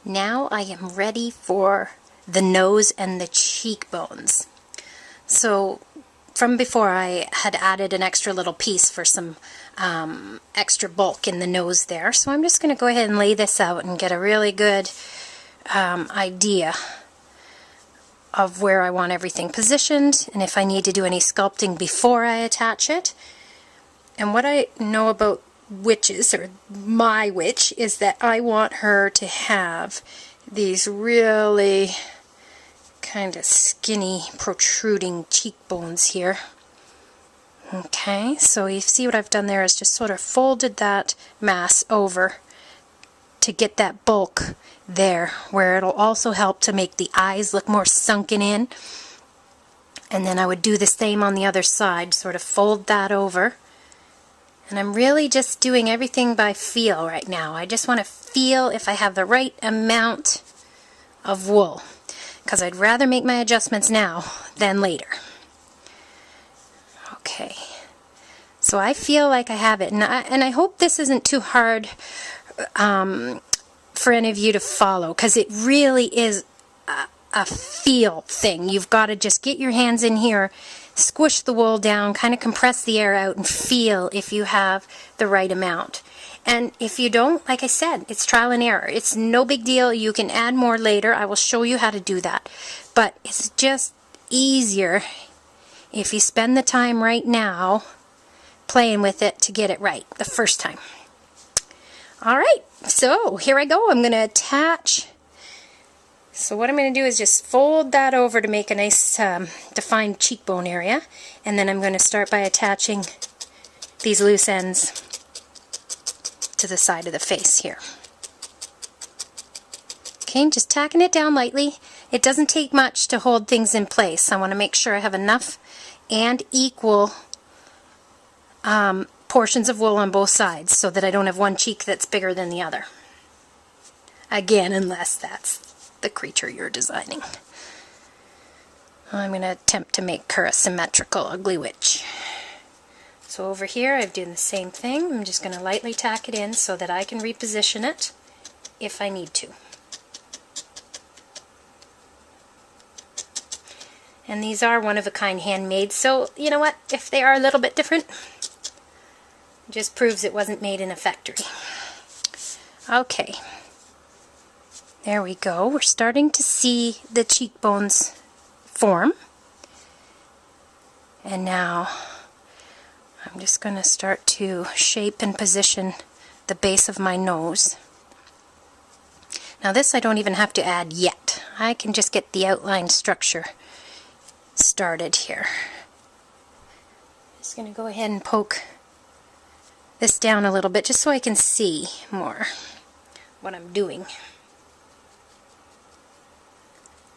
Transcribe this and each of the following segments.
Now I am ready for the nose and the cheekbones. So from before I had added an extra little piece for some extra bulk in the nose there. So I'm just going to go ahead and lay this out and get a really good idea of where I want everything positioned and if I need to do any sculpting before I attach it. And what I know about witches, or my witch, is that I want her to have these really kind of skinny protruding cheekbones here. Okay, so you see what I've done there is just sort of folded that mass over to get that bulk there, where it'll also help to make the eyes look more sunken in. And then I would do the same on the other side, sort of fold that over. And I'm really just doing everything by feel right now. I just want to feel if I have the right amount of wool, because I'd rather make my adjustments now than later. Okay, so I feel like I have it, and I hope this isn't too hard for any of you to follow, because it really is a feel thing. You've got to just get your hands in here, squish the wool down, kind of compress the air out, and feel if you have the right amount. And if you don't, like I said, it's trial and error. It's no big deal. You can add more later. I will show you how to do that. But it's just easier if you spend the time right now playing with it to get it right the first time. Alright, so here I go. I'm going to attach. So what I'm going to do is just fold that over to make a nice defined cheekbone area. And then I'm going to start by attaching these loose ends to the side of the face here. Okay, just tacking it down lightly. It doesn't take much to hold things in place. I want to make sure I have enough and equal portions of wool on both sides so that I don't have one cheek that's bigger than the other. Again, unless that's the creature you're designing. I'm going to attempt to make her a symmetrical ugly witch. So over here I've done the same thing. I'm just going to lightly tack it in so that I can reposition it if I need to. And these are one-of-a-kind handmade, so you know what, if they are a little bit different, it just proves it wasn't made in a factory. Okay, there we go. We're starting to see the cheekbones form. And now I'm just going to start to shape and position the base of my nose. Now this I don't even have to add yet. I can just get the outline structure started here. Just going to go ahead and poke this down a little bit just so I can see more what I'm doing.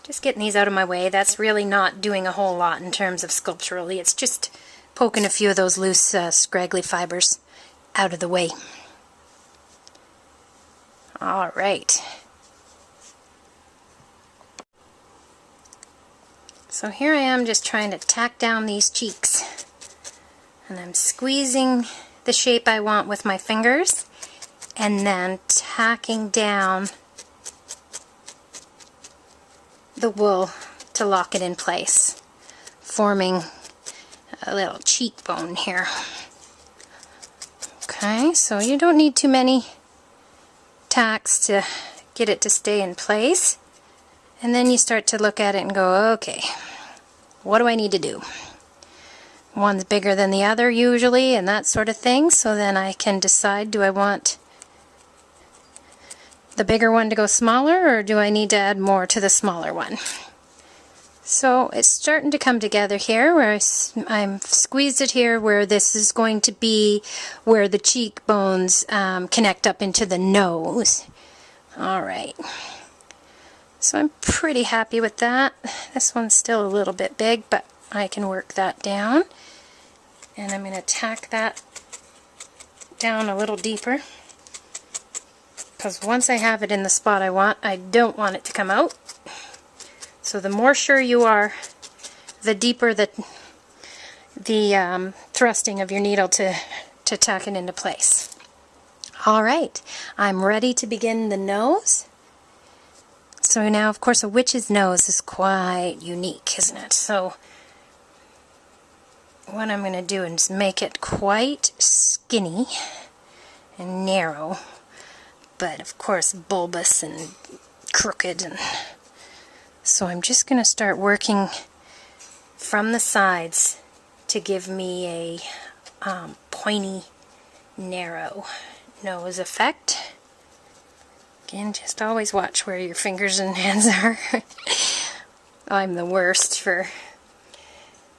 Just getting these out of my way. That's really not doing a whole lot in terms of sculpturally. It's just poking a few of those loose scraggly fibers out of the way. Alright. So here I am just trying to tack down these cheeks. And I'm squeezing the shape I want with my fingers and then tacking down the wool to lock it in place, forming a little cheekbone here. Okay, so you don't need too many tacks to get it to stay in place. And then you start to look at it and go, okay, what do I need to do? One's bigger than the other usually, and that sort of thing, so then I can decide, do I want the bigger one to go smaller, or do I need to add more to the smaller one? So it's starting to come together here, where I'm squeezed it here, where this is going to be where the cheekbones connect up into the nose. Alright. So I'm pretty happy with that. This one's still a little bit big, but I can work that down. And I'm going to tack that down a little deeper, because once I have it in the spot I want, I don't want it to come out. So the more sure you are, the deeper the thrusting of your needle to tack it into place. Alright, I'm ready to begin the nose. So now, of course, a witch's nose is quite unique, isn't it? So what I'm going to do is make it quite skinny and narrow, but of course bulbous and crooked. And so I'm just going to start working from the sides to give me a pointy, narrow nose effect. Again, just always watch where your fingers and hands are. I'm the worst for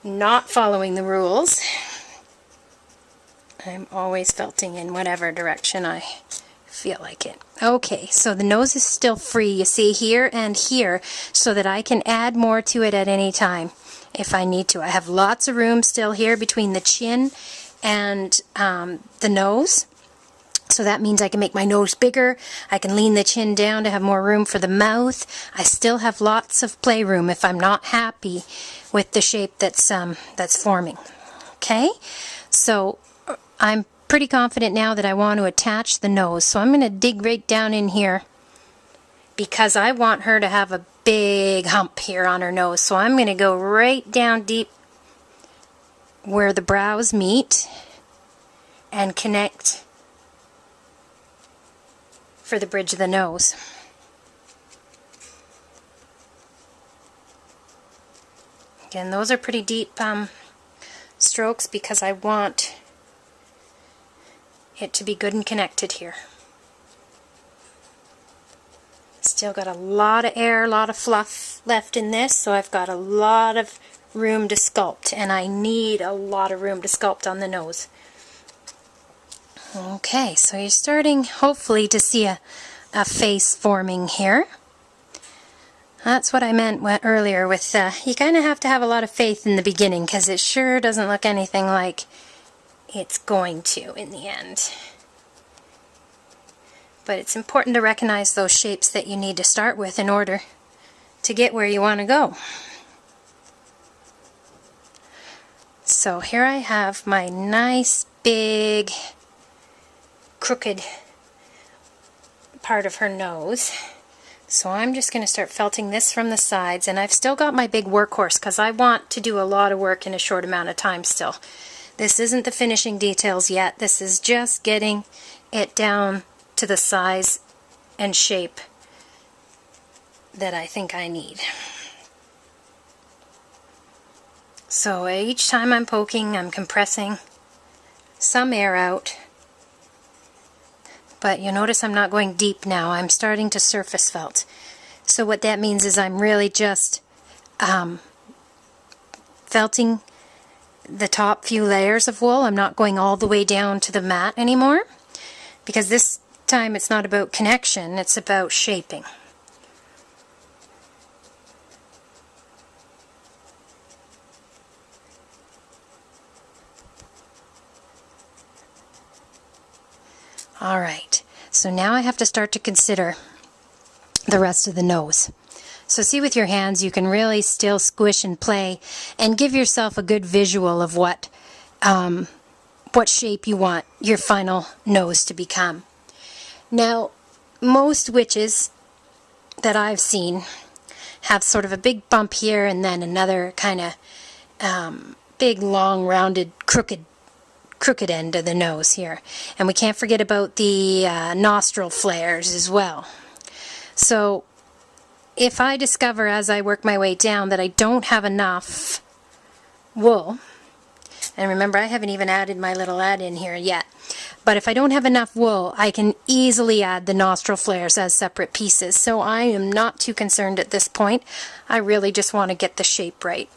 not following the rules. I'm always felting in whatever direction I feel like it. Okay, so the nose is still free, you see, here and here, so that I can add more to it at any time if I need to. I have lots of room still here between the chin and the nose. So that means I can make my nose bigger, I can lean the chin down to have more room for the mouth. I still have lots of playroom if I'm not happy with the shape that's forming. Okay, so I'm pretty confident now that I want to attach the nose. So I'm going to dig right down in here because I want her to have a big hump here on her nose. So I'm going to go right down deep where the brows meet and connect for the bridge of the nose. Again, those are pretty deep strokes because I want it to be good and connected here. Still got a lot of air, a lot of fluff left in this, so I've got a lot of room to sculpt, and I need a lot of room to sculpt on the nose. Okay, so you're starting hopefully to see a face forming here. That's what I meant earlier with you kind of have to have a lot of faith in the beginning because it sure doesn't look anything like it's going to in the end. But it's important to recognize those shapes that you need to start with in order to get where you want to go. So here I have my nice big crooked part of her nose. So I'm just going to start felting this from the sides, and I've still got my big workhorse because I want to do a lot of work in a short amount of time still. This isn't the finishing details yet. This is just getting it down to the size and shape that I think I need. So each time I'm poking, I'm compressing some air out. But you'll notice I'm not going deep now. I'm starting to surface felt. So what that means is I'm really just felting the top few layers of wool. I'm not going all the way down to the mat anymore, because this time it's not about connection, it's about shaping. Alright, so now I have to start to consider the rest of the nose. So see, with your hands you can really still squish and play and give yourself a good visual of what shape you want your final nose to become. Now, most witches that I've seen have sort of a big bump here and then another kind of big, long, rounded, crooked end of the nose here. And we can't forget about the nostril flares as well. So if I discover as I work my way down that I don't have enough wool, and remember I haven't even added my little add in here yet, but if I don't have enough wool, I can easily add the nostril flares as separate pieces. So I am not too concerned at this point. I really just want to get the shape right.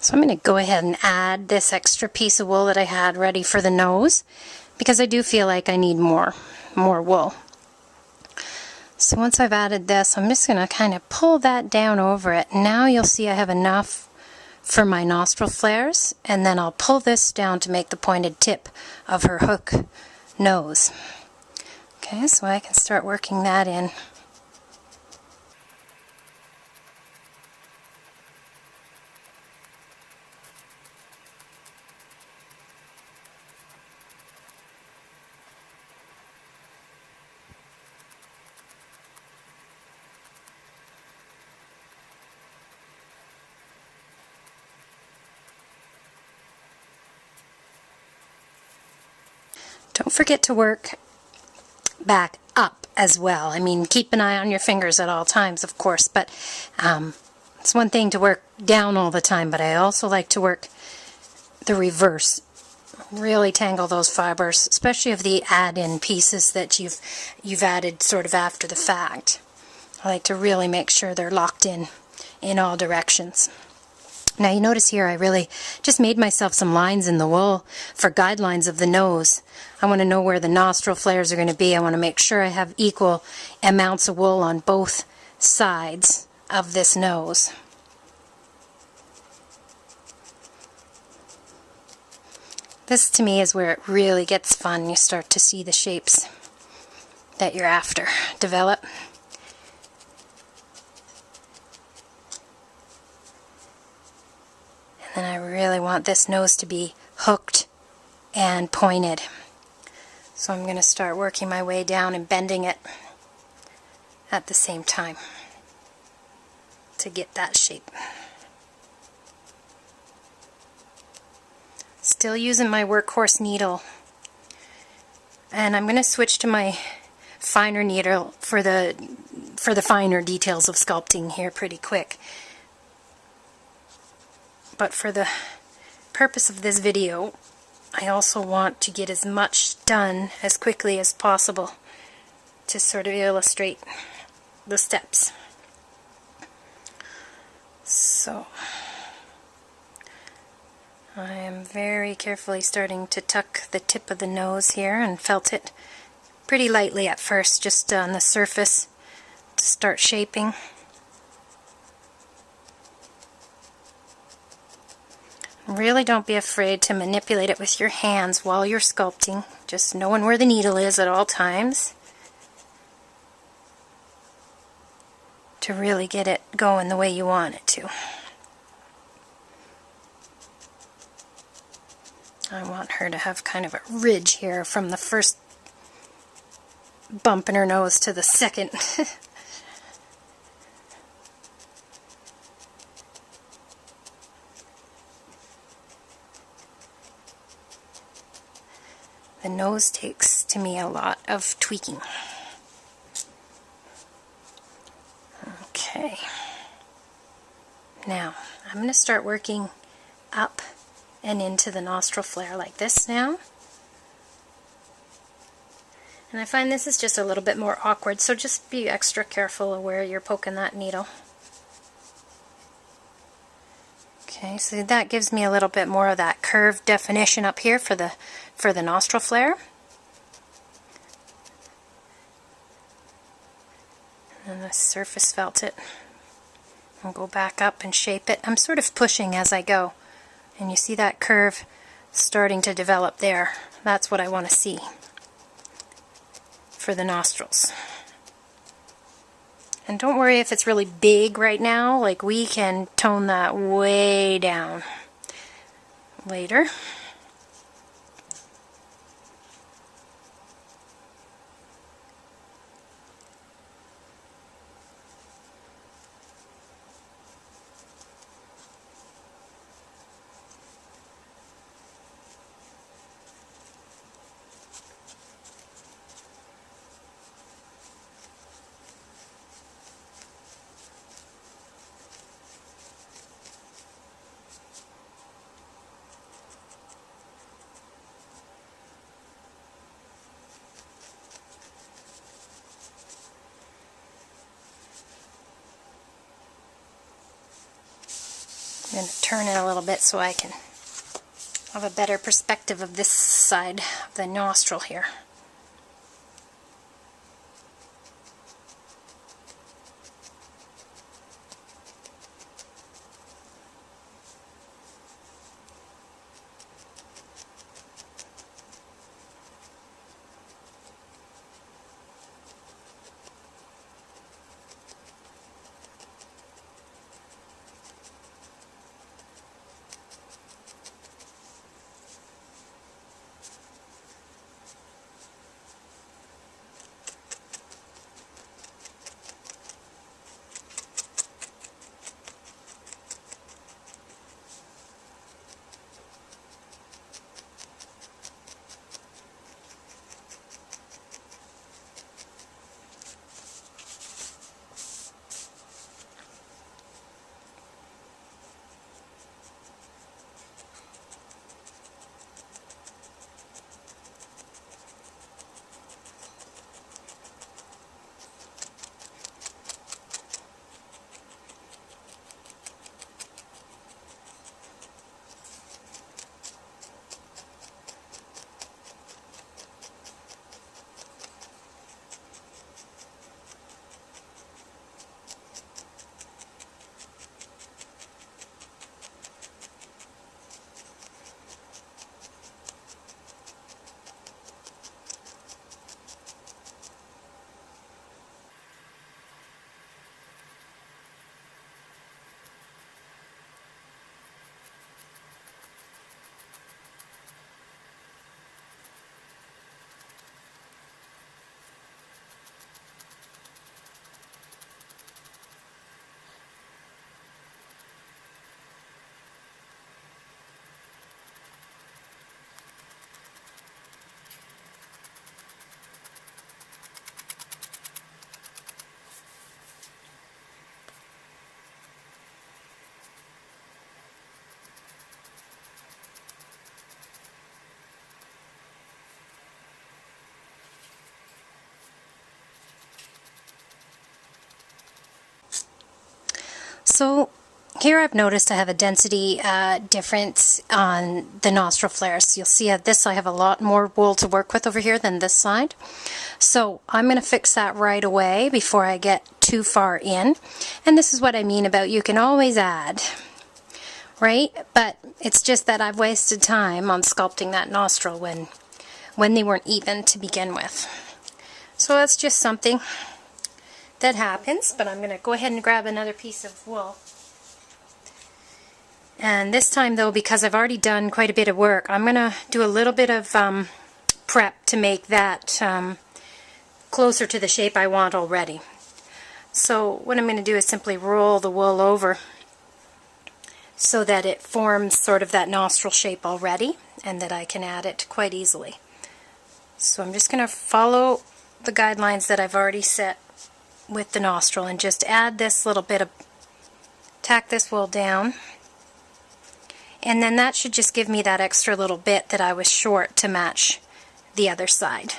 So I'm going to go ahead and add this extra piece of wool that I had ready for the nose, because I do feel like I need more wool. So once I've added this, I'm just going to kind of pull that down over it. Now you'll see I have enough for my nostril flares, and then I'll pull this down to make the pointed tip of her hook nose. Okay, so I can start working that in. Don't forget to work back up as well. I mean, keep an eye on your fingers at all times, of course, but it's one thing to work down all the time, but I also like to work the reverse. Really tangle those fibers, especially of the add-in pieces that you've added sort of after the fact. I like to really make sure they're locked in all directions. Now you notice here I really just made myself some lines in the wool for guidelines of the nose. I want to know where the nostril flares are going to be. I want to make sure I have equal amounts of wool on both sides of this nose. This to me is where it really gets fun. You start to see the shapes that you're after develop. And I really want this nose to be hooked and pointed. So I'm going to start working my way down and bending it at the same time to get that shape. Still using my workhorse needle. And I'm going to switch to my finer needle for the finer details of sculpting here pretty quick. But for the purpose of this video, I also want to get as much done as quickly as possible to sort of illustrate the steps. So I am very carefully starting to tuck the tip of the nose here, and felt it pretty lightly at first, just on the surface to start shaping. Really don't be afraid to manipulate it with your hands while you're sculpting, just knowing where the needle is at all times to really get it going the way you want it to. I want her to have kind of a ridge here from the first bump in her nose to the second. The nose takes, to me, a lot of tweaking. Okay. Now, I'm going to start working up and into the nostril flare like this now. And I find this is just a little bit more awkward, so just be extra careful of where you're poking that needle. Okay, so that gives me a little bit more of that curved definition up here for the nostril flare. And the surface felt it. I'll go back up and shape it. I'm sort of pushing as I go. And you see that curve starting to develop there. That's what I want to see for the nostrils. And don't worry if it's really big right now, like we can tone that way down later. going to turn it a little bit so I can have a better perspective of this side of the nostril here. So here I've noticed I have a density difference on the nostril flares. You'll see at this I have a lot more wool to work with over here than this side. So I'm going to fix that right away before I get too far in. And this is what I mean about you can always add, right? But it's just that I've wasted time on sculpting that nostril when they weren't even to begin with. So that's just something that happens, but I'm going to go ahead and grab another piece of wool. And this time though, because I've already done quite a bit of work, I'm going to do a little bit of prep to make that closer to the shape I want already. So what I'm going to do is simply roll the wool over so that it forms sort of that nostril shape already, and that I can add it quite easily. So I'm just going to follow the guidelines that I've already set with the nostril and just add this little bit of, tack this wool down, and then that should just give me that extra little bit that I was short to match the other side.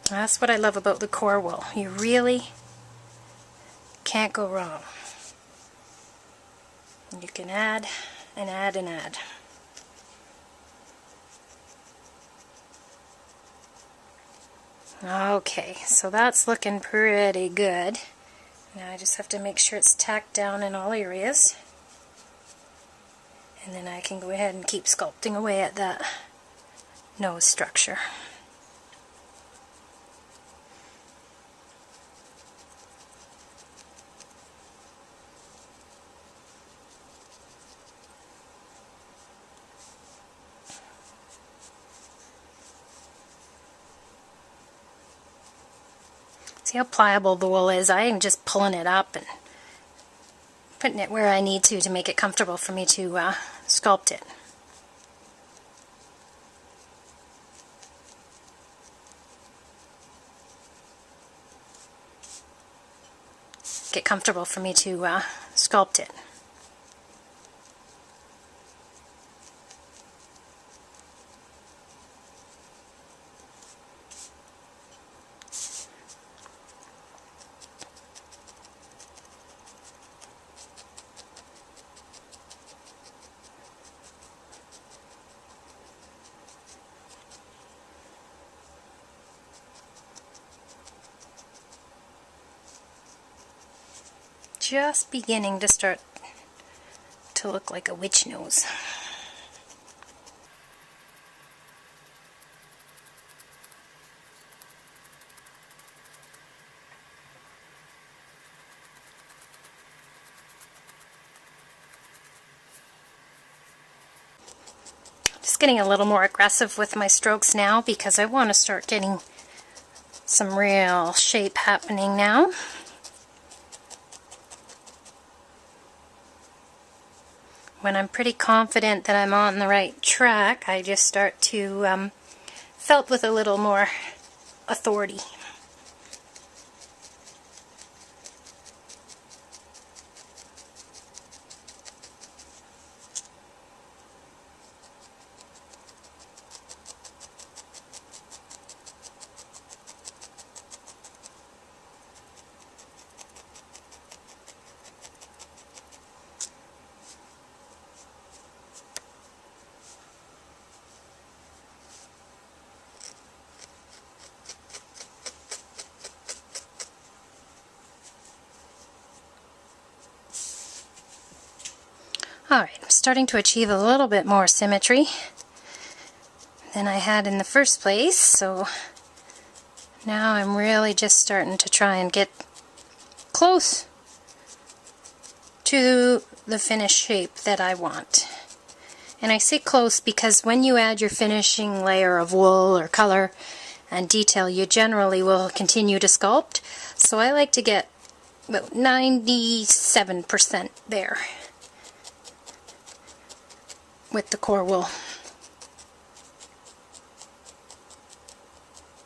That's what I love about the core wool. You really can't go wrong. You can add and add and add. Okay, so that's looking pretty good. Now I just have to make sure it's tacked down in all areas. And then I can go ahead and keep sculpting away at that nose structure. See how pliable the wool is? I am just pulling it up and putting it where I need to make it comfortable for me to sculpt it. Get comfortable for me to sculpt it. just beginning to start to look like a witch nose. Just getting a little more aggressive with my strokes now because I want to start getting some real shape happening now. When I'm pretty confident that I'm on the right track, I just start to felt with a little more authority. Alright, I'm starting to achieve a little bit more symmetry than I had in the first place, so now I'm really just starting to try and get close to the finished shape that I want. And I say close because when you add your finishing layer of wool or color and detail, you generally will continue to sculpt. So I like to get about 97% there with the core wool.